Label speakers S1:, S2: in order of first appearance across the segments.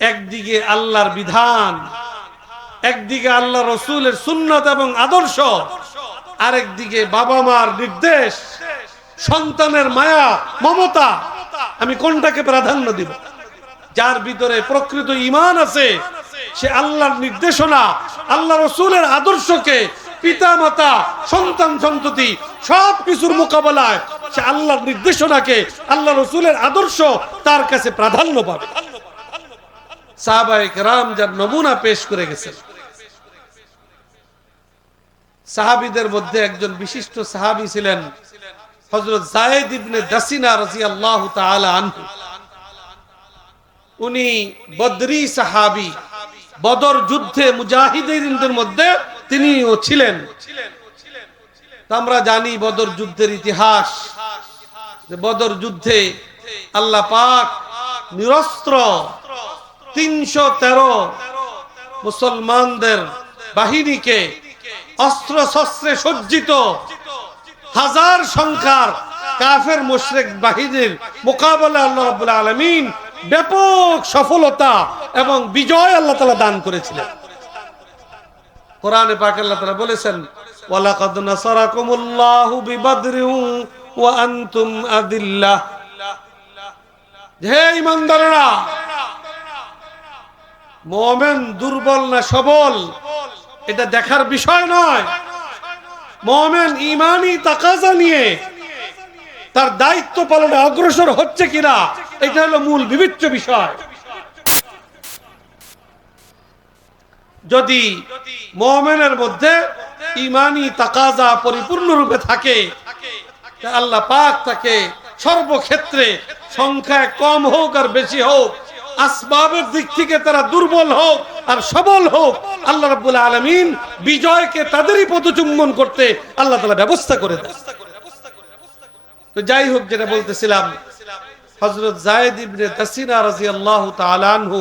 S1: একদিকে আল্লাহর বিধান, একদিকে আল্লাহ রসুলের সুন্নত এবং আদর্শ, আরেকদিকে বাবা মার নির্দেশ, সন্তানের মায়া মমতা। আমি কোনটাকে প্রাধান্য দিব? যার ভিতরে প্রকৃত ঈমান আছে সে আল্লাহর নির্দেশনা, আল্লাহ রসুলের আদর্শকে, পিতা মাতা সন্তান সন্ততি সব কিছুর মোকাবেলায় সে আল্লাহর নির্দেশনাকে, আল্লাহ রসুলের আদর্শ তার কাছে প্রাধান্য পাবে। সাহাবায়ে কেরাম যার নমুনা পেশ করে গেছেন। সাহাবীদের মধ্যে একজন বিশিষ্ট সাহাবী ছিলেন হযরত যায়েদ ইবনে দাসিনা রাদিয়াল্লাহু তাআলা আনহু। উনি বদরি সাহাবী, বদর যুদ্ধে মুজাহিদিনদের মধ্যে তিনিও ছিলেন। আমরা জানি বদর যুদ্ধের ইতিহাস, যে বদর যুদ্ধে আল্লাহ পাক নিরস্ত্র ৩১৩ মুসলমানদের বাহিনীকে অস্ত্র শস্ত্রে সজ্জিত হাজার সংখ্যার কাফের মুশরিক বাহিনীর মোকাবেলায় আল্লাহ রাব্বুল আলামিন ব্যাপক সফলতা এবং বিজয় আল্লাহ তাআলা দান করেছিলেন। কোরআনে পাকে আল্লাহ তাআলা বলেছেন, ওয়ালাকাদ নাসারাকুমুল্লাহু বিবাদরিন ওয়া আনতুম আদিল্লাহ। হে ঈমানদাররা, মুমিন দুর্বল না সবল এটা দেখার বিষয় নয়। মুমিন ঈমানি তাকাজা নিয়ে তার দায়িত্ব পালনে অগ্রসর হচ্ছে কিনা এটা হলো মূল বিবেচ্য বিষয়। যদি মুমিনের মধ্যে ঈমানি তাকাজা পরিপূর্ণরূপে থাকে, আল্লাহ পাক তাকে সর্বক্ষেত্রে সংখ্যায় কম হোক আর বেশি হোক, আসবাবের দিক থেকে তারা দুর্বল হোক আর সবল হোক, আল্লাহ রাব্বুল আলামিন বিজয়কে তাদেরই পদচুম্বন করতে আল্লাহ তাআলা ব্যবস্থা করে দেন। তো যাই হোক, যেটা বলতেছিলাম, হযরত যায়েদ ইবনে দাসিনা রাদিয়াল্লাহু তাআলা আনহু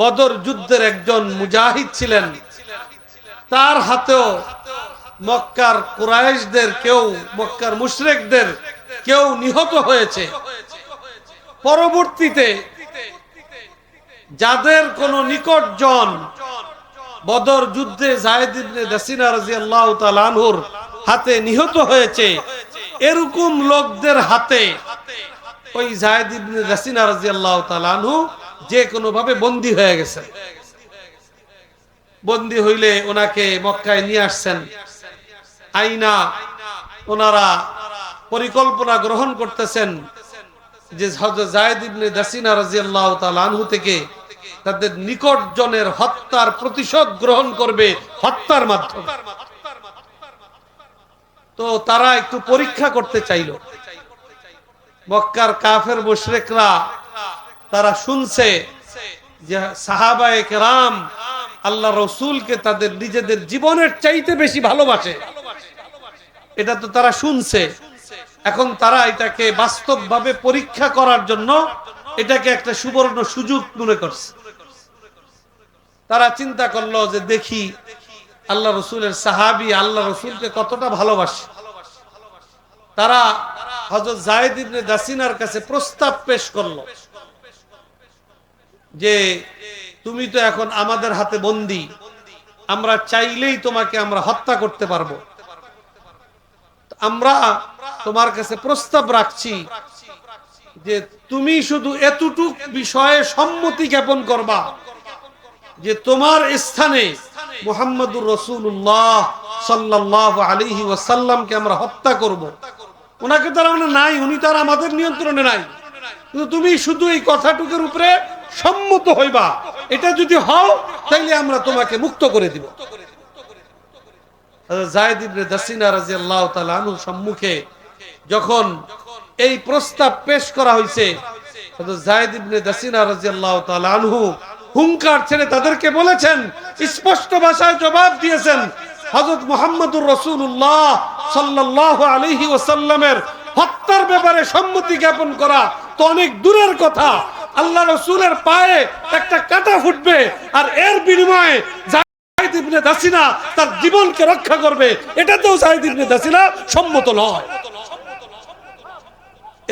S1: বদর যুদ্ধের একজন মুজাহিদ ছিলেন। তার হাতেও মক্কার কুরাইশদের কেউ, মক্কার মুশরিকদের কেউ নিহত হয়েছে। পরবর্তীতে যাদের কোন নিকটজন বদর যুদ্ধে যায়েদ ইবনে দাসিনা রাদিয়াল্লাহু তাআলা আনহুর হাতে নিহত হয়েছে, এরকম লোকদের হাতে ওই যায়েদ ইবনে দাসিনা রাদিয়াল্লাহু তাআলা আনহু যে কোনো ভাবে বন্দী হয়ে গেছেন। বন্দী হইলে ওনাকে মক্কায় নিয়ে আসছেন। আইনা ওনারা পরিকল্পনা গ্রহণ করতেছেন যে হযরত যায়েদ ইবনে দাসিনা রাদিয়াল্লাহু তাআলা আনহু থেকে তাদের নিকটজনের হত্যার প্রতিশোধ গ্রহণ করবে হত্যার মাধ্যমে। তো তারা একটু পরীক্ষা করতে চাইল। মক্কার কাফের মুশরিকরা তারা শুনছে যে সাহাবায়ে কেরাম আল্লাহ রসুলকে তাদের নিজেদের জীবনের চাইতে বেশি ভালোবাসে, এটা তো তারা শুনছে। এখন তারা এটাকে বাস্তবভাবে পরীক্ষা করার জন্য এটাকে একটা সুবর্ণ সুযোগ মনে করছে। তারা চিন্তা করলো যে দেখি আল্লাহ রসুলের সাহাবী আল্লাহ রসুলকে কতটা ভালোবাসে। তারা হযরত যায়েদ ইবনে দাসিনার কাছে প্রস্তাব পেশ করলো যে তুমি তো এখন আমাদের হাতে বন্দী, আমরা চাইলেই তোমাকে আমরা হত্যা করতে পারবো। আমরা তোমার কাছে প্রস্তাব রাখছি যে তুমি শুধু এতটুক বিষয়ে সম্মতি জ্ঞাপন করবা যে তোমার স্থানে মুহাম্মদুর রাসূলুল্লাহ সাল্লাল্লাহু আলাইহি ওয়াসাল্লামকে আমরা হত্যা করব। ওনাকে তার মানে নাই, উনি তার আমাদের নিয়ন্ত্রণে নাই, কিন্তু তুমি শুধু এই কথাটুকুর উপরে সম্মত হইবা। এটা যদি হও তাহলে আমরা তোমাকে মুক্ত করে দিব। যায়েদ ইবনে দাসিনা রাদিয়াল্লাহু তাআলা আনহুর সম্মুখে যখন এই প্রস্তাব পেশ করা হয়েছে, হযরত যায়েদ ইবনে দাসিনা রাদিয়াল্লাহু তাআলা আনহু হুঙ্কার ছেড়ে তাদেরকে বলেছেন, স্পষ্ট ভাষায় জবাব দিয়েছেন, হযরত মুহাম্মদুর রাসূলুল্লাহ সাল্লাল্লাহু আলাইহি ওয়াসাল্লামের হত্যার ব্যাপারে সম্মতি জ্ঞাপন করা তো অনেক দূরের কথা, আল্লাহ রাসূলের পায়ে একটা কাঁটা ফুটবে আর এর বিনিময়ে যায়েদ ইবনে দাসিনা তার জীবনকে রক্ষা করবে, এটাতেও যায়েদ ইবনে দাসিনা সম্মত নয়।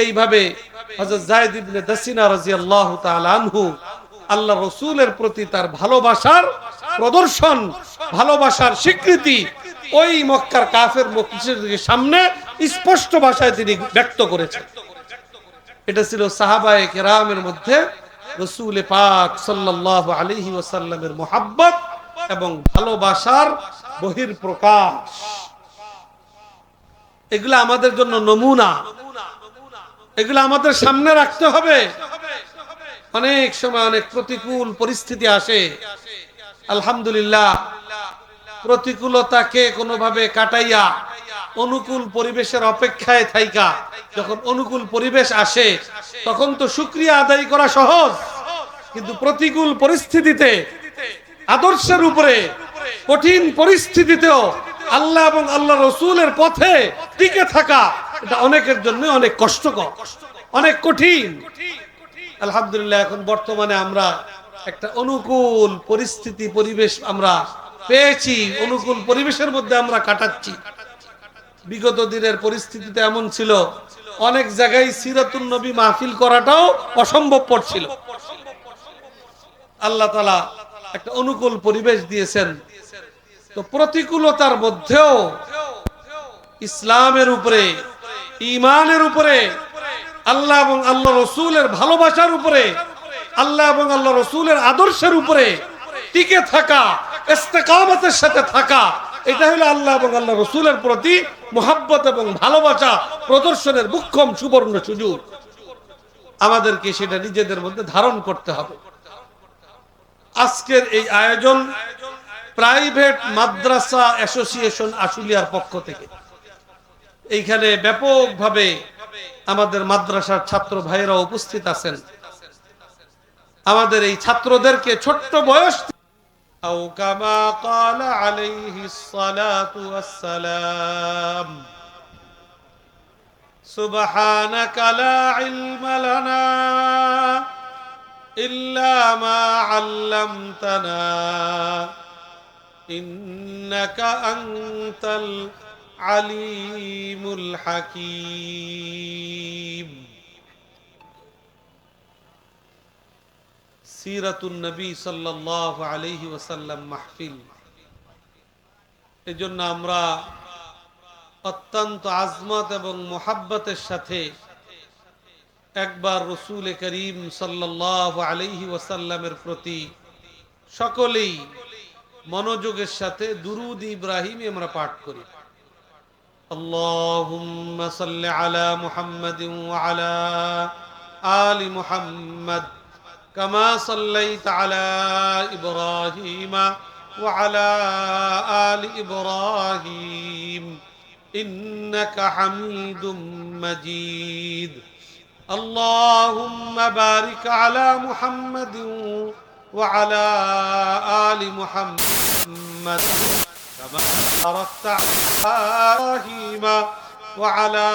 S1: এইভাবে হযরত যায়েদ ইবনে দাসিনা রাদিয়াল্লাহু তাআলা আনহু আল্লাহ রসুলের প্রতি তার ভালোবাসার প্রদর্শন, ভালোবাসার স্বীকৃতি ওই মক্কার কাফের মুশরিকদের সামনে স্পষ্ট ভাষায় তিনি ব্যক্ত করেছেন। এটা ছিল সাহাবায়ে কেরামের মধ্যে রাসূল পাক সাল্লাল্লাহু আলাইহি ওয়াসাল্লামের মুহাব্বত এবং ভালোবাসার বহিঃপ্রকাশ। এগুলো আমাদের জন্য নমুনা, এগুলো আমাদের সামনে রাখতে হবে। অনেক সময় অনেক প্রতিকূল পরিস্থিতি আসে, আলহামদুলিল্লাহ প্রতিকূলতাকে কোনোভাবে কাটাইয়া অনুকূল পরিবেশের অপেক্ষায় থাইকা যখন অনুকূল পরিবেশ আসে তখন তো শুকরিয়া আদায় করা সহজ, কিন্তু প্রতিকূল পরিস্থিতিতে আদর্শের উপরে কঠিন পরিস্থিতিতেও আল্লাহ এবং আল্লাহ রসুলের পথে টিকে থাকা এটা অনেকের জন্য অনেক কষ্টকর, অনেক কঠিন। আলহামদুলিল্লাহ এখন বর্তমানে আমরা একটা অনুকূল পরিস্থিতি পরিবেশ আমরা পেয়েছি, অনুকূল পরিবেশের মধ্যে আমরা কাটাচ্ছি। বিগত দিনের পরিস্থিতিতে এমন ছিল অনেক জায়গায় সিরাতুন নবী মাহফিল করাটাও অসম্ভবপর ছিল। আল্লাহ তাআলা একটা অনুকূল পরিবেশ দিয়েছেন। তো প্রতিকূলতার মধ্যেও ইসলামের উপরে, ঈমানের উপরে, আল্লাহ এবং আল্লাহ রসুলের ভালোবাসার উপরে, আল্লাহ এবং আল্লাহ রসুলের আদর্শের উপরে টিকে থাকা, ইস্তেকামতের সাথে থাকা, এটা হলো আল্লাহ এবং আল্লাহ রসুলের প্রতি মুহাব্বত এবং ভালোবাসা প্রদর্শনের মুখ্যম সুবর্ণ সুযোগ। আমাদেরকে সেটা নিজেদের মধ্যে ধারণ করতে হবে। আজকের এই আয়োজন প্রাইভেট মাদ্রাসা অ্যাসোসিয়েশন আশুলিয়ার পক্ষ থেকে। এইখানে ব্যাপকভাবে আমাদের মাদ্রাসার ছাত্র ভাইরা উপস্থিত আছেন। আমাদের এই ছাত্রদেরকে ছোট্ট বয়স আও কামা ক্বালা আলাইহিস সালাতু ওয়াস সালাম সুবহানাকা লা ইলমা লানা ইল্লা মা আল্লামতানা ইন্নাকা আনতাল আলিমুল হাকিম। সিরাতুন নবী সাল্লাল্লাহু আলাইহি ওয়াসাল্লাম মাহফিল, এজন্য আমরা অত্যন্ত আজমত এবং মুহাব্বতের সাথে একবার রাসূল করিম সাল্লাল্লাহু আলাইহি ওয়াসাল্লামের প্রতি সকলেই মনোযোগের সাথে দুরূদ ইব্রাহিম আমরা পাঠ করি। আল্লাহুম্মা সাল্লি আলা মুহাম্মাদিন ওয়া আলা আলি মুহাম্মাদ কামা সাল্লাইতা আলা ইব্রাহিম ওয়া আলা আলি ইব্রাহিম ইন্নাকা হামিদুম মাজিদ। اللهم بارك على محمد وعلى آل محمد كما باركت على إبراهيم وعلى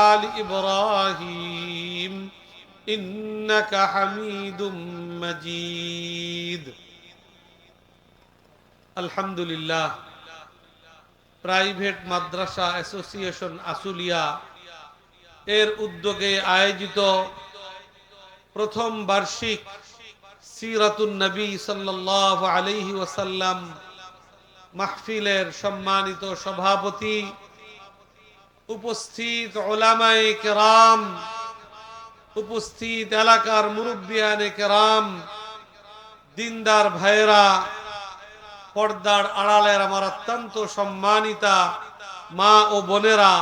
S1: آل إبراهيم إنك حميد مجيد। الحمد لله প্রাইভেট মাদ্রাসা অ্যাসোসিয়েশন আশুলিয়া এর উদ্যোগে আয়োজিত প্রথম বার্ষিক সিরাতুন নবী সাল্লাল্লাহু আলাইহি ওয়াসাল্লাম মাহফিলের সম্মানিত সভাপতি, উপস্থিত উলামায়ে কেরাম, উপস্থিত এলাকার মুরব্বিয়ানে কেরাম, দিনদার ভাইরা, পর্দার আড়ালের আমার অত্যন্ত সম্মানিতা মা ও বোনেরা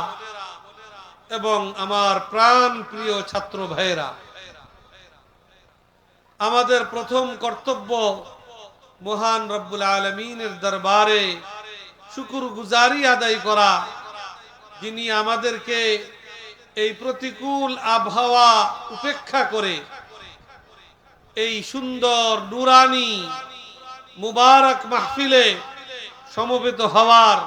S1: এবং আমার প্রাণ প্রিয় ছাত্র ভাইরা, আমাদের প্রথম কর্তব্য মহান রব্বুল আলামিনের দরবারে শুকরগুজারি আদায় করা, যিনি আমাদেরকে এই প্রতিকূল আবহাওয়া উপেক্ষা করে এই সুন্দর নুরানি মুবারক মাহফিলে সমবেত হওয়ার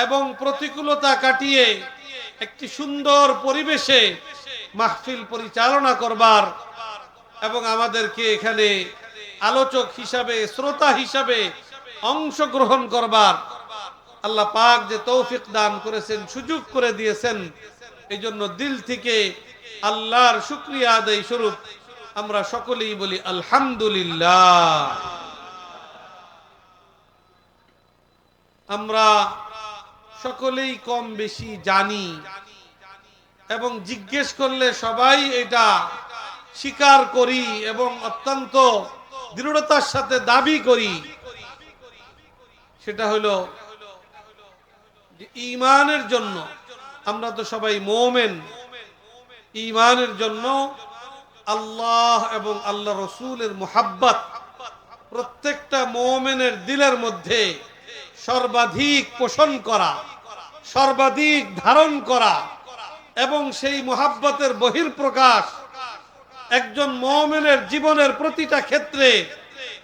S1: এবং প্রতিকূলতা কাটিয়ে একটি সুন্দর পরিবেশে মাহফিল পরিচালনা করবার এবং আমাদেরকে এখানে আলোচক হিসাবে, শ্রোতা হিসাবে অংশগ্রহণ করবার আল্লাহ পাক যে তৌফিক দান করেছেন, সুযোগ করে দিয়েছেন, এই জন্য দিল থেকে আল্লাহর শুকরিয়া আদায় স্বরূপ আমরা সকলেই বলি আলহামদুলিল্লাহ। আমরা সকলেই কম বেশি জানি এবং জিজ্ঞেস করলে সবাই এটা স্বীকার করি এবং অত্যন্ত দৃঢ়তার সাথে দাবি করি, সেটা হলো যে ঈমানের জন্য, আমরা তো সবাই মুমিন, ঈমানের জন্য আল্লাহ এবং আল্লাহ রসুলের মুহাব্বত প্রত্যেকটা মুমিনের দিলের মধ্যে সর্বাধিক পোষণ করা, সর্বাধিক ধারণ করা এবং সেই মুহাব্বতের বহির্প্রকাশ একজন মুমিনের জীবনের প্রতিটা ক্ষেত্রে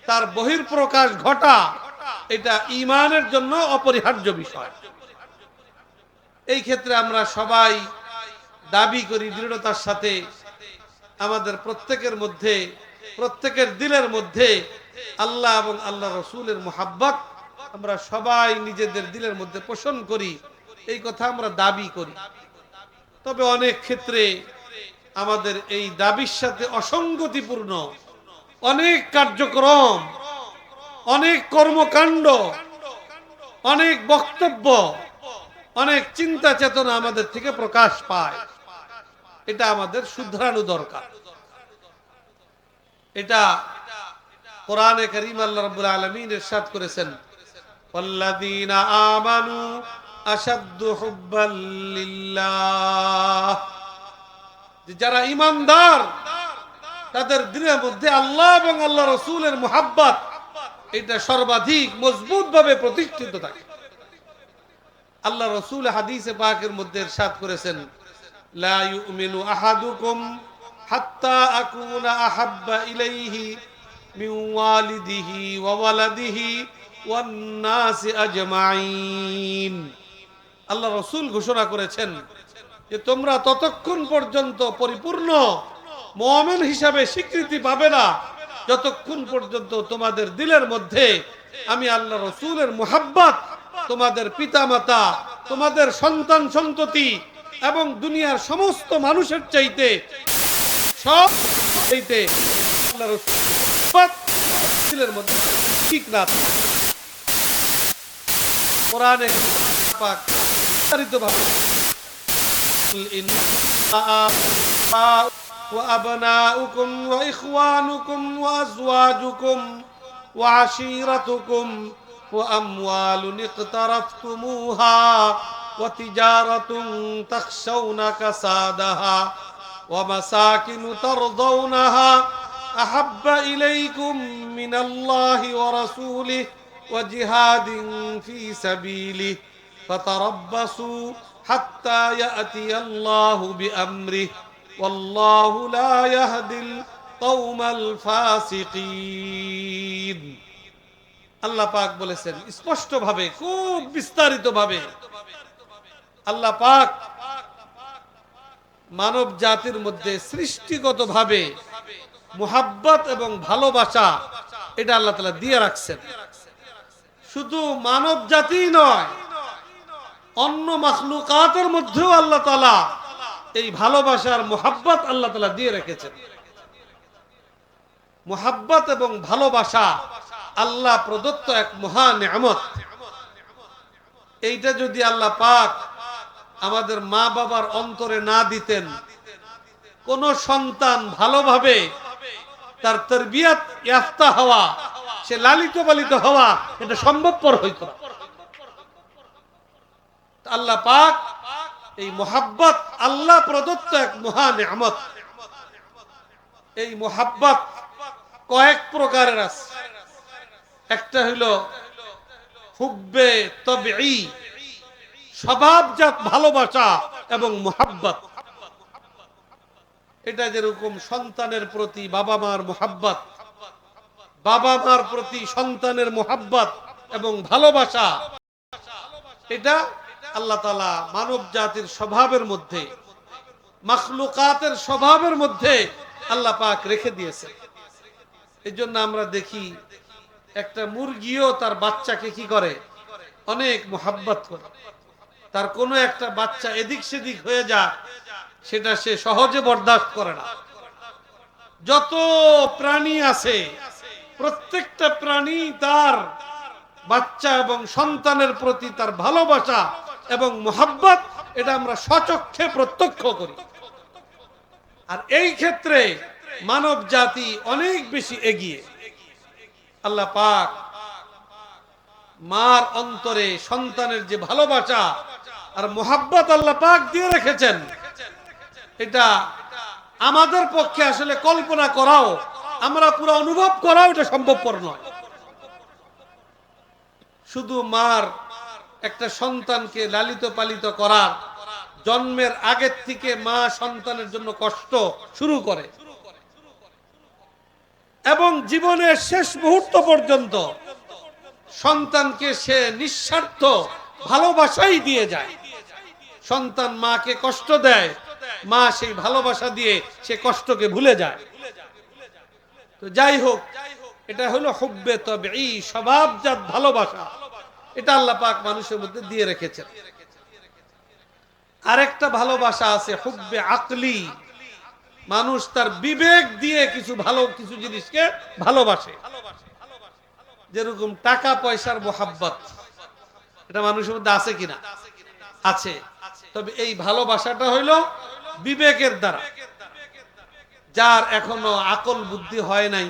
S1: তার বহির্প্রকাশ ঘটা, এটা ঈমানের জন্য অপরিহার্য বিষয়। এই ক্ষেত্রে আমরা সবাই দাবি করি দৃঢ়তার সাথে, আমাদের প্রত্যেকের মধ্যে, প্রত্যেকের দিলের মধ্যে আল্লাহ এবং আল্লাহ রসুলের মুহাব্বত আমরা সবাই নিজেদের দিলের মধ্যে পোষণ করি, এই কথা আমরা দাবি করি। তবে অনেক ক্ষেত্রে আমাদের এই দাবির সাথে অসঙ্গতিপূর্ণ অনেক কার্যক্রম, অনেক কর্মকাণ্ড, অনেক বক্তব্য, অনেক চিন্তা চেতনা আমাদের থেকে প্রকাশ পায়। এটা আমাদের শুধরানো দরকার। এটা কোরআনে কারীম আল্লাহ রাব্বুল আলামিন ইরশাদ করেছেন, ওয়াল্লাযীনা আমানু আশাদ্দু হুব্বাল লিল্লাহ, যারা ঈমানদার তাদের দিলের মধ্যে আল্লাহ এবং আল্লাহ রাসূলের মুহাব্বত এটা সর্বাধিক মজবুত ভাবে প্রতিষ্ঠিত থাকে। আল্লাহ রাসূল হাদিসে পাকের মধ্যে ইরশাদ করেছেন, লা ইউমিনু আহাদুকুম হাত্তা আকুনা আহাব্বা ইলাইহি মিন ওয়ালিদিহি ওয়া ওয়ালাদিহি ওয়ান নাসি আজমাইন। আল্লাহ রাসূল ঘোষণা করেছেন যে তোমরা ততক্ষণ পর্যন্ত পরিপূর্ণ মুমিন হিসাবে স্বীকৃতি পাবে না যতক্ষণ পর্যন্ত তোমাদের দিলের মধ্যে আমি আল্লাহ রাসূলের মুহাব্বত তোমাদের পিতামাতা, তোমাদের সন্তান সন্ততি এবং দুনিয়ার সমস্ত মানুষের চাইতে সব চাইতে আল্লাহর দিলের মধ্যে ঠিক না। কোরআনে পাক বিস্তারিতভাবে وأبناؤكم وإخوانكم وأزواجكم وعشيرتكم وأموال اقترفتموها وتجارة تخشون كسادها ومساكن ترضونها أحب إليكم من الله ورسوله وجهاد في سبيله فتربصوا حتى يأتي الله بأمره والله لا يهدي القوم الفاسقين। আল্লাহ পাক বলেছেন স্পষ্ট ভাবে, খুব বিস্তারিত ভাবে আল্লাহ পাক মানব জাতির মধ্যে সৃষ্টিগত ভাবে মুহাব্বত এবং ভালোবাসা এটা আল্লাহ তাআলা দিয়ে রাখছেন। শুধু মানব জাতি নয়, অন্য মাখলুকাতের মধ্যেও আল্লাহ তাআলা এই ভালোবাসার মুহাব্বত আল্লাহ তাআলা দিয়ে রেখেছেন। মুহাব্বত এবং ভালোবাসা আল্লাহ প্রদত্ত এক মহা নিয়ামত। এইটা যদি আল্লাহ পাক আমাদের মা বাবার অন্তরে না দিতেন, কোন সন্তান ভালোভাবে তার তারবিয়াত ইয়াফতা হওয়া, সে লালিত পালিত হওয়া এটা সম্ভবপর হইত না। আল্লাহ পাক এই মুহাব্বত আল্লাহ প্রদত্ত এক মহা নিয়ামত। এই মুহাব্বত কয়েক প্রকারের আছে। একটা হলো হুব্বে তবঈ, স্বভাবজাত ভালোবাসা এবং মুহাব্বত। এটা যেরকম সন্তানের প্রতি বাবা মার মুহাব্বত, বাবা মার প্রতি সন্তানের মুহাব্বত এবং ভালোবাসা, এটা আল্লাহ তাআলা মানব জাতির স্বভাবের মধ্যে, মাখলুকাতের স্বভাবের মধ্যে আল্লাহ পাক রেখে দিয়েছে। এই জন্য আমরা দেখি একটা মুরগিও তার বাচ্চাকে কি করে, অনেক মুহাব্বত করে। তার কোনো একটা বাচ্চা এদিক সেদিক হয়ে যায়, সেটা সে সহজে বরদাস্ত করে না। যত প্রাণী আছে প্রত্যেকটা প্রাণী তার বাচ্চা এবং সন্তানের প্রতি তার ভালোবাসা এবং মোহাব্বত এটা আমরা স্বচক্ষে প্রত্যক্ষ করি। আর এই ক্ষেত্রে মানব জাতি অনেক বেশি এগিয়ে। আল্লাহ পাক মার অন্তরে সন্তানের যে ভালোবাসা আর মোহাব্বত আল্লাহ পাক দিয়ে রেখেছেন, এটা আমাদের পক্ষে আসলে কল্পনা করাও, আমরা পুরো অনুভব করাও এটা সম্ভবপর নয়। শুধু মার একটা সন্তানকে লালিত পালিত করার জন্মের আগের থেকে মা সন্তানের জন্য কষ্ট শুরু করে এবং জীবনের শেষ মুহূর্ত পর্যন্ত সন্তানকে সে নিঃস্বার্থ ভালোবাসাই দিয়ে যায়। সন্তান মাকে কষ্ট দেয়, মা সেই ভালোবাসা দিয়ে সে কষ্টকে ভুলে যায়। তো যাই হোক, এটা হলো হুব্বে তবঈ, স্বভাবজাত ভালোবাসা। এটা আল্লাহ পাক মানুষের মধ্যে দিয়ে রেখেছেন। আরেকটা ভালোবাসা আছে হুব্বে আকলি, মানুষ তার বিবেক দিয়ে কিছু জিনিসকে ভালোবাসে। যেরকম টাকা পয়সার মোহাব্বত, এটা মানুষের মধ্যে আছে কিনা? আছে। তবে এই ভালোবাসাটা হইল বিবেকের দ্বারা। যার এখনো আকল বুদ্ধি হয় নাই,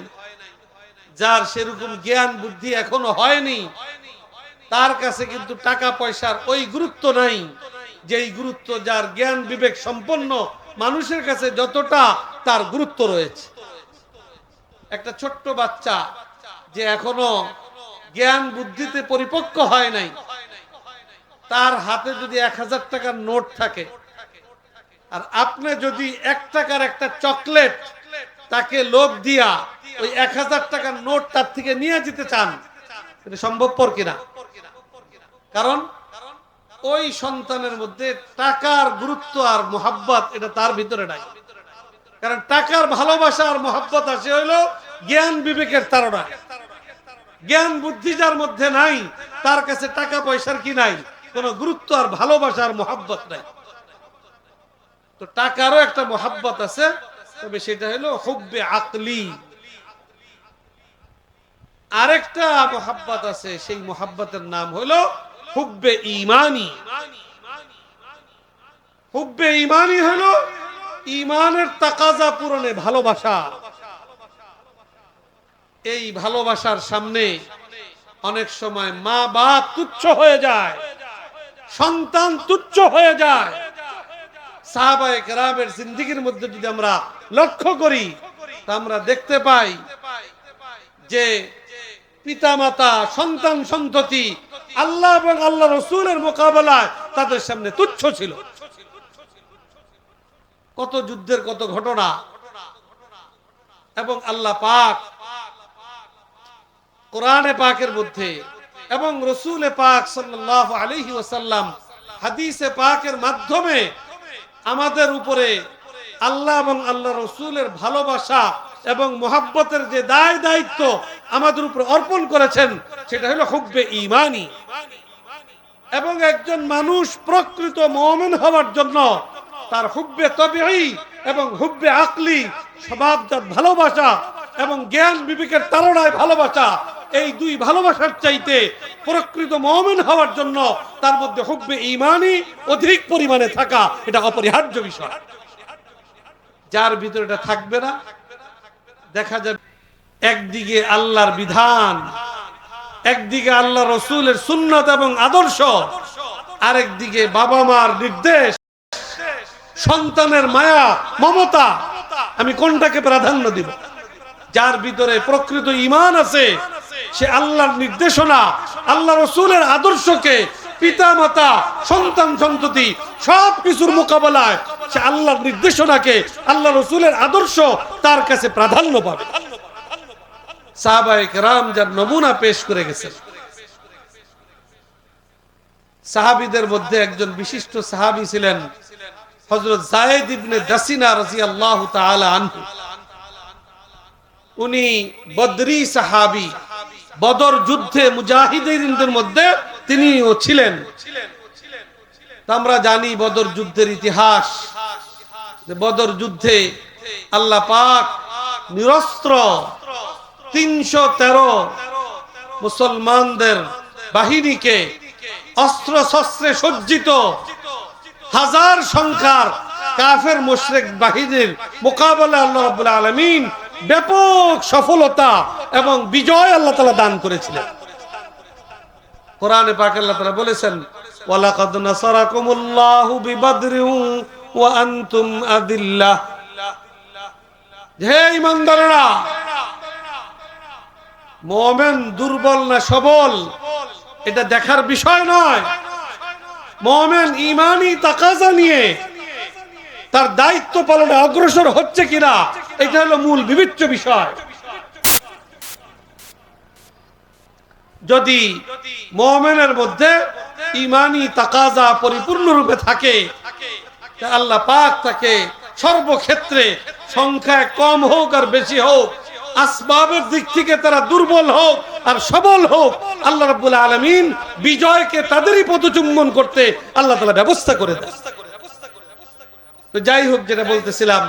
S1: যার সেরকম জ্ঞান বুদ্ধি এখনো হয়নি, তার কাছে কিন্তু টাকা পয়সার ওই গুরুত্ব নাই যেই গুরুত্ব যার জ্ঞান বিবেক সম্পন্ন মানুষের কাছে যতটা তার গুরুত্ব রয়েছে। একটা ছোট্ট বাচ্চা যে এখনো জ্ঞান বুদ্ধিতে পরিপক্ক হয় নাই, তার হাতে যদি 1000 টাকার নোট থাকে আর আপনি যদি 1 টাকার একটা চকলেট তাকে লোভ দিয়া ওই 1000 টাকার নোট তার থেকে নিয়ে যেতে চান, এটা সম্ভবপর কিনা? কারণ ওই সন্তানের মধ্যে টাকার গুরুত্ব আর মোহাব্বত এটা তার ভিতরে নাই। কারণ টাকার ভালোবাসা আর মোহাব্বত আসে হইল জ্ঞান বিবেকের তাড়না। জ্ঞান বুদ্ধি যার মধ্যে নাই, তার কাছে টাকা পয়সার কি নাই? কোনো গুরুত্ব আর ভালোবাসা আর মোহাব্বত নাই। তো টাকারও একটা মোহাব্বত আছে, তবে সেটা হলো হুব্বে আকলি। আরেকটা মোহাব্বত আছে, সেই মোহাব্বতের নাম হলো হুব্বে ঈমানি। হুব্বে ঈমানি হলো ঈমানের তাকাজা পূরণে ভালোবাসা। এই ভালোবাসার সামনে অনেক সময় মা বাপ তুচ্ছ হয়ে যায়, সন্তান তুচ্ছ হয়ে যায়। সাহাবায়ে কেরামের জিন্দেগীর মধ্যে যদি আমরা লক্ষ্য করি, তা আমরা দেখতে পাই যে পিতামাতা, সন্তান সন্ততি আল্লাহ এবং আল্লাহ রসুলের মোকাবেলায় তাদের সামনে তুচ্ছ ছিল। কত যুদ্ধের কত ঘটনা। এবং আল্লাহ পাক কোরআনে পাকের মধ্যে এবং রসুলে পাক সাল্লাল্লাহু আলাইহি ওয়াসাল্লাম হাদিসে পাকের মাধ্যমে আমাদের উপরে আল্লাহ এবং আল্লাহ রসুলের ভালোবাসা এবং মোহাব্বতের যে দায় দায়িত্ব আমাদের উপর অর্পণ করেছেন, সেটা হলো হুব্বে ঈমানি। এবং একজন মানুষ প্রকৃত মুমিন হওয়ার জন্য তার হুব্বে তবঈ এবং হুব্বে আকলি, স্বভাবজাত ভালোবাসা এবং জ্ঞান বিবেকের তাড়নায় ভালোবাসা, এই দুই ভালোবাসার চাইতে প্রকৃত মুমিন হওয়ার জন্য তার মধ্যে হুব্বে ঈমানি অধিক পরিমাণে থাকা এটা অপরিহার্য বিষয়। যার ভিতরে এটা থাকবে না, দেখা যাবে একদিকে আল্লাহর বিধান, একদিকে আল্লাহ রসুলের সুন্নত এবং আদর্শ, আরেকদিকে বাবা মার নির্দেশ, সন্তানের মায়া মমতা, আমি কোনটাকে প্রাধান্য দিব? যার ভিতরে প্রকৃত ঈমান আছে, সে আল্লাহর নির্দেশনা, আল্লাহ রসুলের আদর্শকে, পিতা মাতা, সন্তান সন্ততি সব কিছুর মোকাবেলায় সে আল্লাহর নির্দেশনাকে, আল্লাহ রসুলের আদর্শ তার কাছে প্রাধান্য পাবে। সাহাবায়ে কেরাম যার নমুনা পেশ করে গেছেন। সাহাবীদের মধ্যে একজন বিশিষ্ট সাহাবী ছিলেন হযরত যায়েদ ইবনে দাসিনা রাদিয়াল্লাহু তাআলা আনহু। উনি বদরি সাহাবী, বদর যুদ্ধে মুজাহিদিনদের মধ্যে তিনিও ছিলেন। আমরা জানি বদর যুদ্ধের ইতিহাস, যে বদর যুদ্ধে আল্লাহ পাক নিরস্ত্র 313 মুসলমানদের বাহিনীকে অস্ত্র শস্ত্রে সজ্জিত হাজার সংখ্যার কাফের মুশরিক বাহিনীর মোকাবেলায় আল্লাহ রাব্বুল আলামিন ব্যাপক সফলতা এবং বিজয় আল্লাহ তাআলা দান করেছিলেন। কোরআনে পাক আল্লাহ তাআলা বলেছেন, ওয়ালাকাদ নাসারাকুমুল্লাহু বিবাদরিন ওয়া আনতুম আদিল্লাহ। হে ঈমানদারেরা, মুমিন দুর্বল না সবল এটা দেখার বিষয় নয়। মুমিন ঈমানি তাকাজা নিয়ে তার দায়িত্ব পালনে অগ্রসর হচ্ছে কিনা এটা হলো মূল বিবেচ্য বিষয়। যদি মুমিনের মধ্যে ঈমানি তাকাজা পরিপূর্ণ রূপে থাকে, আল্লাহ পাক তাকে সর্বক্ষেত্রে সংখ্যায় কম হোক আর বেশি হোক, আসবাবের দিক থেকে তারা দুর্বল হোক আর সবল হোক, আল্লাহ রাব্বুল আলামিন বিজয়কে তাদেরই পদচুম্বন করতে আল্লাহ তাআলা ব্যবস্থা করে দেন। তো যাই হোক, যেটা বলতেছিলাম,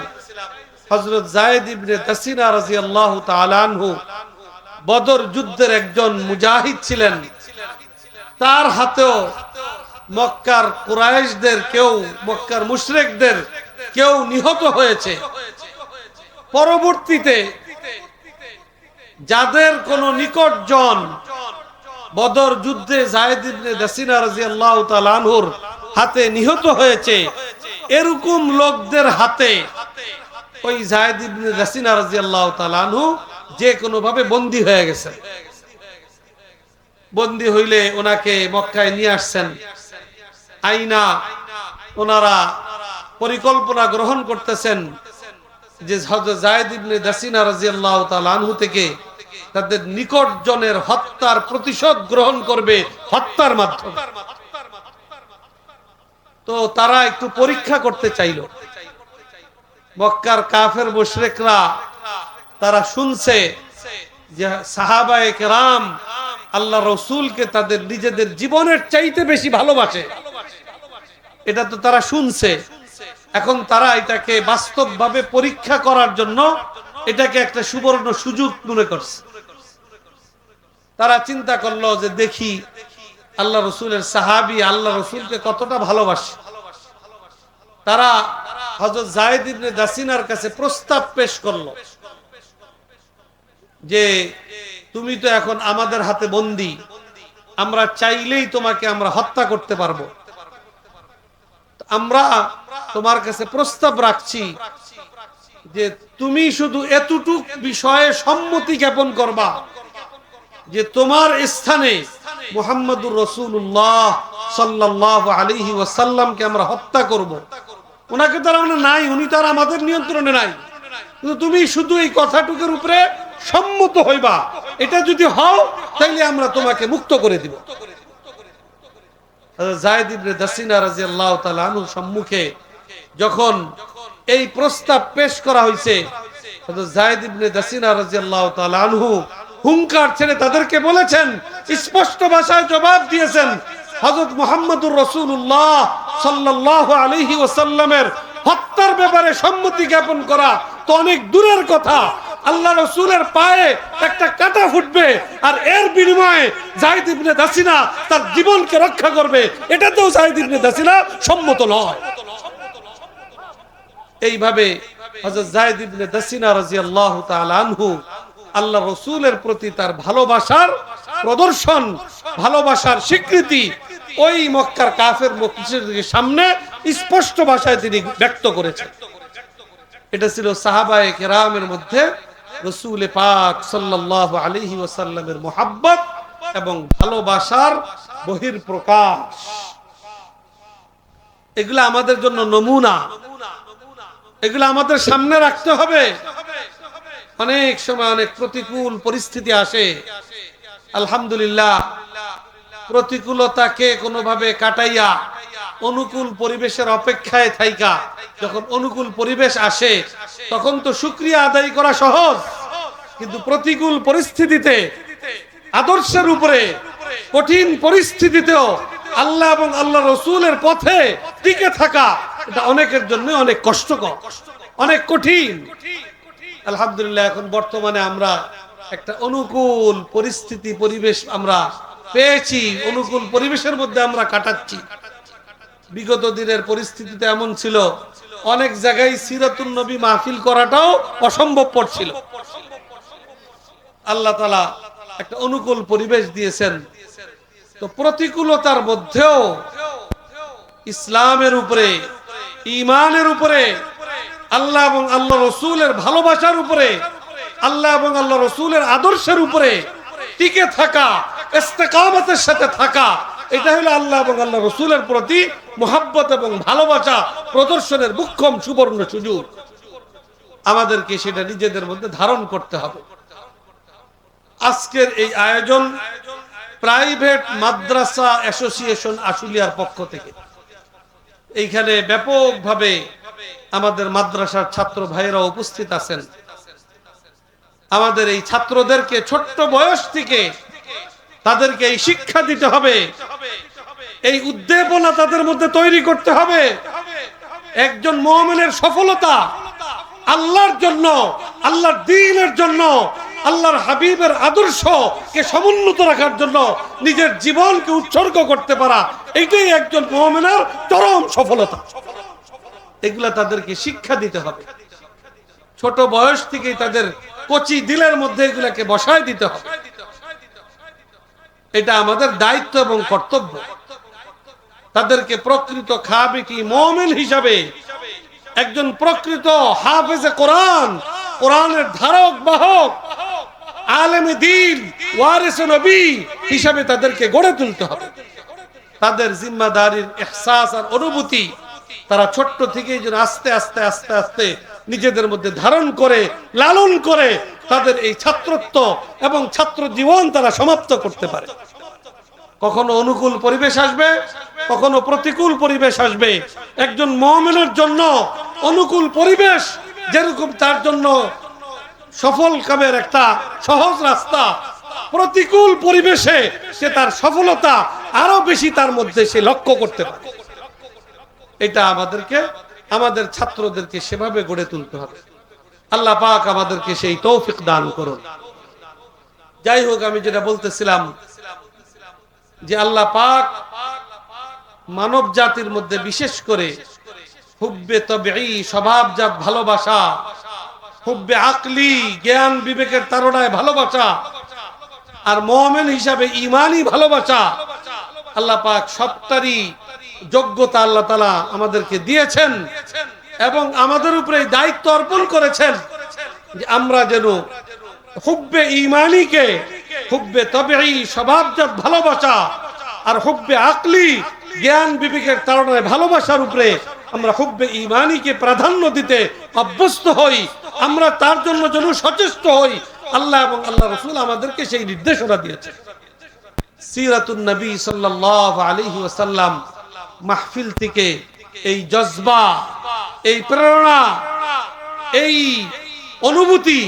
S1: হযরত যায়েদ ইবনে দাসিনা রাদিয়াল্লাহু তাআলা আনহু বদর যুদ্ধের একজন মুজাহিদ ছিলেন। তার হাতেও মক্কার কুরাইশদের কেউ, মক্কার মুশরিকদের কেউ নিহত হয়েছে। পরবর্তীতে যাদের কোন নিকটজন বদর যুদ্ধে যায়েদ ইবনে দাসিনা রাদিয়াল্লাহু তাআলা আনহুর হাতে নিহত হয়েছে, এরকম লোকদের হাতে ওই যায়েদ ইবনে দাসিনা রাদিয়াল্লাহু তাআলা আনহু যে কোনো ভাবে বন্দী হয়ে গেছে। বন্দী হইলে ওনাকে মক্কায় নিয়ে আসছেন। আইনা ওনারা পরিকল্পনা গ্রহণ করতেছেন যে হযরত যায়েদ ইবনে দাসিনা রাদিয়াল্লাহু তাআলা আনহু থেকে তাদের নিকটজনের হত্যার প্রতিশোধ গ্রহণ করবে হত্যার মাধ্যমে। তো তারা একটু পরীক্ষা করতে চাইল। মক্কার কাফের মুশরিকরা তারা শুনছে যে সাহাবায়ে কেরাম আল্লাহ রাসূলকে তাদের নিজেদের জীবনের চাইতে বেশি ভালোবাসে, এটা তো তারা শুনছে। এখন তারা এটাকে বাস্তবভাবে পরীক্ষা করার জন্য এটাকে একটা সুবর্ণ সুযোগ মনে করছে। তারা চিন্তা করলো যে দেখি আল্লাহ রাসূলের সাহাবী আল্লাহ রাসূলকে কতটা ভালোবাসে। তারা হযরত যায়েদ ইবনে দাসিনার কাছে প্রস্তাব পেশ করলো যে তুমি তো এখন আমাদের হাতে বন্দী, আমরা চাইলেই তোমাকে আমরা হত্যা করতে পারবো। আমরা তোমার কাছে প্রস্তাব রাখছি যে তুমি শুধু এতটুক বিষয়ে সম্মতি জ্ঞাপন করবা যে তোমার স্থানে মুহাম্মদুর রাসূলুল্লাহ সাল্লাল্লাহু আলাইহি ওয়াসাল্লামকে আমরা হত্যা করব। ওনাকে তো আমরা নাই, উনি তো আর আমাদের নিয়ন্ত্রণে নাই, কিন্তু তুমি শুধু এই কথাটুকুর উপরে সম্মত হইবা। এটা যদি হও তাহলে আমরা তোমাকে মুক্ত করে দিব। যায়েদ ইবনে দাসিনা রাদিয়াল্লাহু তাআলা আনহু সম্মুখে যখন এই প্রস্তাব পেশ করা হয়েছে, হযরত যায়েদ ইবনে দাসিনা রাদিয়াল্লাহু তাআলা আনহু হুঙ্কার ছেড়ে তাদেরকে বলেছেন, স্পষ্ট ভাষায় জবাব দিয়েছেন, হযরত মুহাম্মদুর রাসূলুল্লাহ সাল্লাল্লাহু আলাইহি ওয়াসাল্লামের হত্যার ব্যাপারে সম্মতি জ্ঞাপন করা তো অনেক দূরের কথা, আল্লাহ রাসূলের পায়ে একটা কাঁটা ফুটবে আর এর বিনিময়ে যায়েদ ইবনে দাসিনা তার জীবনকে রক্ষা করবে, এটাতেও যায়েদ ইবনে দাসিনা সম্মত নয়। এইভাবে হযরত যায়েদ ইবনে দাসিনা রাদিয়াল্লাহু তাআলা আনহু আল্লাহ রাসূলের প্রতি তার ভালোবাসার প্রদর্শন, ভালোবাসার স্বীকৃতি ওই মক্কার কাফের মুশরিকদের সামনে স্পষ্ট ভাষায় তিনি ব্যক্ত করেছেন। এটা ছিল সাহাবায়ে কেরামের মধ্যে রাসূল পাক সাল্লাল্লাহু আলাইহি ওয়াসাল্লামের মুহাব্বত এবং ভালোবাসার বহিঃপ্রকাশ। এগুলা আমাদের জন্য নমুনা, এগুলা আমাদের সামনে রাখতে হবে। অনেক সময় অনেক প্রতিকূল পরিস্থিতি আসে, আলহামদুলিল্লাহ প্রতিকূলতাকে কোনোভাবে কাটাইয়া অনুকূল পরিবেশের অপেক্ষায় থাইকা যখন অনুকূল পরিবেশ আসে তখন তো শুকরিয়া আদায় করা সহজ, কিন্তু প্রতিকূল পরিস্থিতিতে আদর্শের উপরে কঠিন পরিস্থিতিতেও আল্লাহ এবং আল্লাহ রাসূলের পথে টিকে থাকা এটা অনেকের জন্য অনেক কষ্টকর, অনেক কঠিন। আলহামদুলিল্লাহ এখন বর্তমানে আমরা একটা অনুকূল পরিস্থিতি পরিবেশ আমরা পেয়েছি, অনুকূল পরিবেশের মধ্যে আমরা কাটাচ্ছি। বিগত দিনের পরিস্থিতিতে এমন ছিল, অনেক জায়গায় সিরাতুন নবী মাহফিল করাটাও অসম্ভবপর ছিল। আল্লাহ তাআলা একটা অনুকূল পরিবেশ দিয়েছেন। তো প্রতিকূলতার মধ্যেও ইসলামের উপরে, ঈমানের উপরে, আল্লাহ এবং আল্লাহ রসুলের ভালোবাসার উপরে, আল্লাহ এবং আল্লাহ রসুলের আদর্শের উপরে টিকে থাকা, ইস্তেকামতের সাথে থাকা, এটা হলো আল্লাহ এবং আল্লাহ রসুলের প্রতি মুহাব্বত এবং ভালোবাসা প্রদর্শনের মুখ্যম সুবর্ণ সুযোগ। আমাদেরকে সেটা নিজেদের মধ্যে ধারণ করতে হবে। আজকের এই আয়োজন প্রাইভেট মাদ্রাসা অ্যাসোসিয়েশন আশুলিয়ার পক্ষ থেকে। এইখানে ব্যাপকভাবে আমাদের মাদ্রাসার ছাত্র ভাইয়েরা উপস্থিত আছেন। আমাদের এই ছাত্রদেরকে ছোট্ট বয়স থেকে তাদেরকে এই শিক্ষা দিতে হবে, এই উদ্দীপনা তাদের মধ্যে তৈরি করতে হবে। একজন মুমিনের সফলতা আল্লাহর জন্য, আল্লাহর দ্বীনের জন্য, আল্লাহর হাবিবের আদর্শকে সমুন্নত রাখার জন্য নিজের জীবনকে উৎসর্গ করতে পারা, এইটাই একজন মুমিনের চরম সফলতা। এগুলা তাদেরকে শিক্ষা দিতে হবে। ছোট বয়স থেকেই তাদের কচি দিলের মধ্যে এগুলাকে বসায় দিতে হবে। এটা আমাদের দায়িত্ব এবং কর্তব্য। তাদেরকে প্রকৃত খাবিকি মুমিন হিসাবে, একজন প্রকৃত হাফেজে কোরআন, কোরআনের ধারক বাহক, আলেমে দ্বীন, ওয়ারিসে নবী হিসাবে তাদেরকে গড়ে তুলতে হবে। তাদের জিম্মাদারির ইহসাস আর অনুভূতি তারা ছোট্ট থেকেই যেন আস্তে আস্তে আস্তে আস্তে নিজেদের মধ্যে ধারণ করে, লালন করে তাদের এই ছাত্রত্ব এবং ছাত্র জীবন তারা সমাপ্ত করতে পারে। কখনো অনুকূল পরিবেশ আসবে, কখনো প্রতিকূল পরিবেশ আসবে। একজন মুমিনের জন্য অনুকূল পরিবেশ যেরকম তার জন্য সফল কামের একটা সহজ রাস্তা, প্রতিকূল পরিবেশে সে তার সফলতা আরো বেশি তার মধ্যে সে লক্ষ্য করতে পারে। এটা আমাদেরকে, আমাদের ছাত্রদেরকে সেভাবে গড়ে তুলতে হবে। আল্লাহ পাক আমাদেরকে সেই তৌফিক দান করুন। যাই হোক, আমি যেটা বলতেছিলাম যে আল্লাহ পাক মানব জাতির মধ্যে বিশেষ করে হুব্বে তবঈ, স্বভাবজাত ভালোবাসা, হুব্বে আকলি, জ্ঞান বিবেকের তাড়নায় ভালোবাসা, আর মুমিন হিসাবে ঈমানি ভালোবাসা, আল্লাহ পাক সবটারই যোগ্যতা আল্লাহ তাআলা আমাদেরকে দিয়েছেন এবং আমাদের উপরে দায়িত্ব অর্পণ করেছেন যে আমরা যেন হুব্বে ঈমানিকে, হুব্বে তবঈ, স্বভাবজাত ভালোবাসা, আর হুব্বে আকলি, জ্ঞান বিবেকের তাড়নায় ভালোবাসার উপরে আমরা হুব্বে ঈমানিকে প্রাধান্য দিতে অভ্যস্ত হই। আমরা তার জন্য যেন সচেষ্ট হই। আল্লাহ এবং আল্লাহ রাসূল আমাদেরকে সেই নির্দেশনা দিয়েছেন। সিরাতুন নবী সাল্লাল্লাহু আলাইহি ওয়াসাল্লাম মাহফিল থেকে এই জজবা, এই প্রেরণা, এই অনুভূতি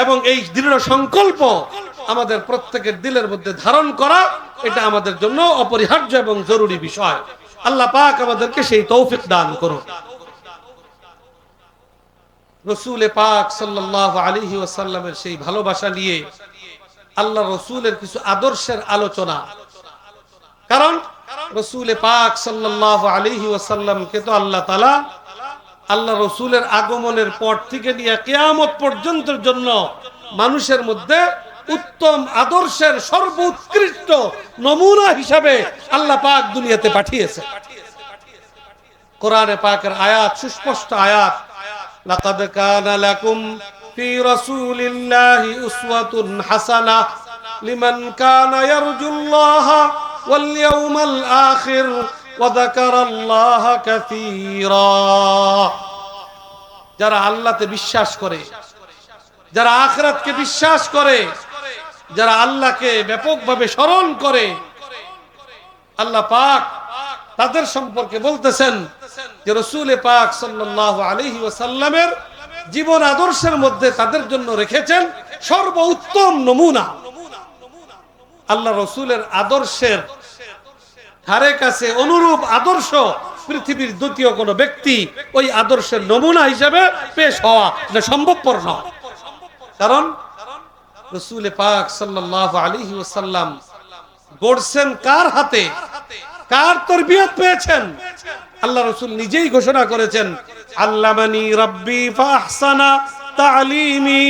S1: এবং এই দৃঢ় সংকল্প আমাদের প্রত্যেকের দিলের মধ্যে ধারণ করা, এটা আমাদের জন্য অপরিহার্য এবং জরুরি বিষয়। আল্লাহ পাক আমাদেরকে সেই তৌফিক দান করুন। রাসূল পাক সাল্লাল্লাহু আলাইহি ওয়াসাল্লামের সেই ভালোবাসা নিয়ে আল্লাহ রাসূলের কিছু আদর্শের আলোচনা। কারণ রাসূল পাক সাল্লাল্লাহু আলাইহি ওয়াসাল্লামকে তো আল্লাহ তাআলা আল্লাহ রাসূলের আগমনের পর থেকে নিয়ে কিয়ামত পর্যন্তের জন্য মানুষের মধ্যে উত্তম আদর্শের সর্বোৎকৃষ্ট নমুনা হিসাবে আল্লাহ পাক দুনিয়াতে পাঠিয়েছে। কোরআনে পাকের আয়াত, সুস্পষ্ট আয়াত, লাকাদ কানা লাকুম ফি রাসূলিল্লাহি উসওয়াতুন হাসানাহ লিমান কানা ইয়ারজুল্লাহা ওয়াল ইয়াউমাল আখির ওয়া যাকারাল্লাহা কাসীরা। যারা আল্লাহতে বিশ্বাস করে, যারা আখিরাতকে বিশ্বাস করে, যারা আল্লাহকে ব্যাপকভাবে স্মরণ করে, আল্লাহ পাক তাদের সম্পর্কে বলতেছেন যে রাসূল পাক সাল্লাল্লাহু আলাইহি ওয়াসাল্লামের জীবন আদর্শের মধ্যে তাদের জন্য রেখেছেন সর্বোত্তম নমুনা। আল্লাহ রাসূলের আদর্শের ধারে কাছে অনুরূপ আদর্শ পৃথিবীর দ্বিতীয় কোনো ব্যক্তি ওই আদর্শের নমুনা হিসেবে পেশ হওয়া এটা সম্ভবপর নয়। কারণ রাসূল পাক সাল্লাল্লাহু আলাইহি ওয়াসাল্লাম গড়ছেন কার হাতে, কার তরবিয়ত পেয়েছেন? আল্লাহ রাসূল নিজেই ঘোষণা করেছেন, আল্লামানি রাব্বি ফাহসানা তালিমি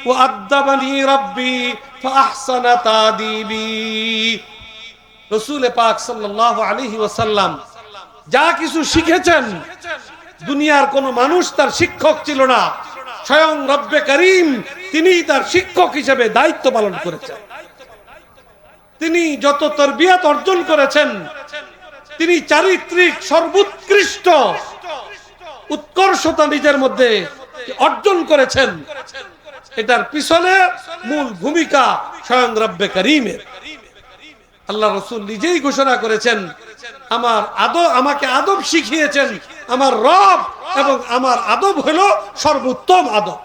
S1: ওয়া আদ্দাবানি রাব্বি ফাহসানা তাদিবি। রাসূল পাক সাল্লাল্লাহু আলাইহি ওয়াসাল্লাম যা কিছু শিখেছেন, দুনিয়ার কোন মানুষ তার শিক্ষক ছিল না, স্বয়ং রব্বে করিম তিনিই তার শিক্ষক হিসেবে দায়িত্ব পালন করেছেন। তিনি যত তরবিয়ত অর্জন করেছেন, তিনি চারিত্রিক সর্বোৎকৃষ্ট উৎকর্ষতা নিজের মধ্যে অর্জন করেছেন। এটার পিছনে মূল ভূমিকা স্বয়ং রব্বে করিমের। আল্লাহ রাসূল নিজেই ঘোষণা করেছেন, আমাকে আদব শিখিয়েছেন আমার রব, এবং আমার আদব হলো সর্বোত্তম আদব।